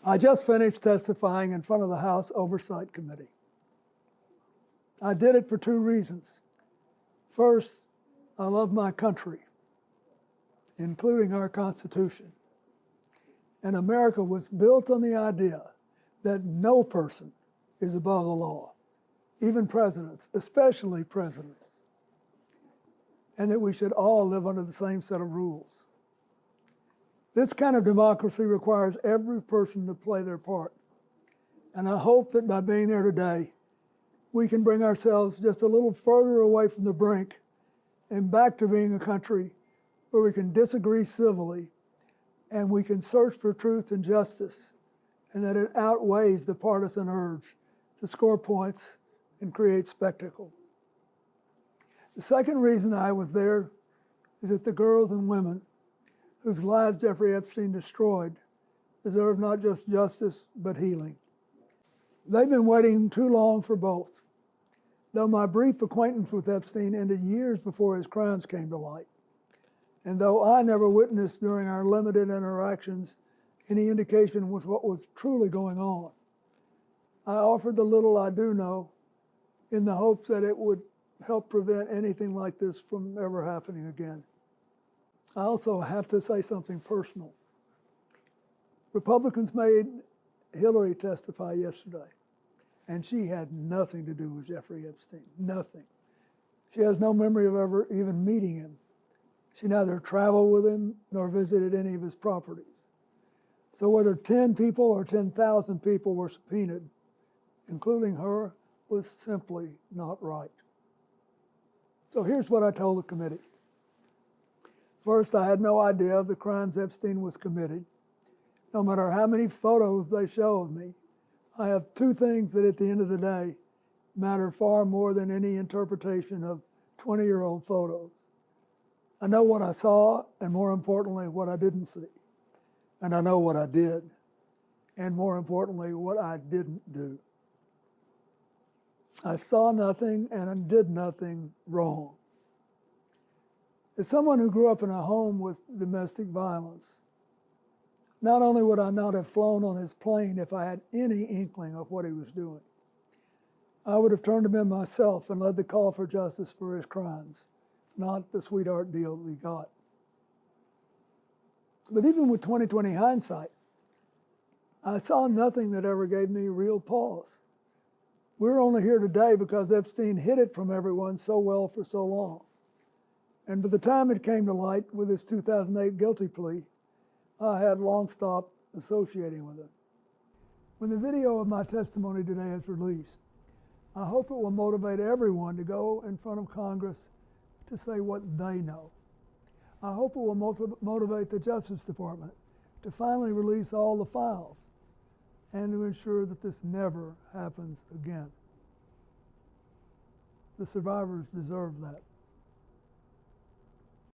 I just finished testifying in front of the House Oversight Committee. I did it for two reasons. First, I love my country, including our Constitution. And America was built on the idea that no person is above the law, even presidents, especially presidents, and that we should all live under the same set of rules. This kind of democracy requires every person to play their part. And I hope that by being there today, we can bring ourselves just a little further away from the brink and back to being a country where we can disagree civilly and we can search for truth and justice, and that it outweighs the partisan urge to score points and create spectacle. The second reason I was there is that the girls and women whose lives Jeffrey Epstein destroyed deserve not just justice, but healing. They've been waiting too long for both. Though my brief acquaintance with Epstein ended years before his crimes came to light, and though I never witnessed during our limited interactions any indication with what was truly going on, I offered the little I do know in the hopes that it would help prevent anything like this from ever happening again. I also have to say something personal. Republicans made Hillary testify yesterday, and she had nothing to do with Jeffrey Epstein, nothing. She has no memory of ever even meeting him. She neither traveled with him nor visited any of his properties. So whether 10 people or 10,000 people were subpoenaed, including her, was simply not right. So here's what I told the committee. First, I had no idea of the crimes Epstein was committing. No matter how many photos they show of me, I have two things that at the end of the day matter far more than any interpretation of 20-year-old photos. I know what I saw, and more importantly, what I didn't see. And I know what I did, and more importantly, what I didn't do. I saw nothing and I did nothing wrong. As someone who grew up in a home with domestic violence, not only would I not have flown on his plane if I had any inkling of what he was doing, I would have turned him in myself and led the call for justice for his crimes, not the sweetheart deal that he got. But even with 20/20 hindsight, I saw nothing that ever gave me real pause. We're only here today because Epstein hid it from everyone so well for so long. And by the time it came to light with his 2008 guilty plea, I had long stopped associating with him. When the video of my testimony today is released, I hope it will motivate everyone to go in front of Congress to say what they know. I hope it will motivate the Justice Department to finally release all the files and to ensure that this never happens again. The survivors deserve that.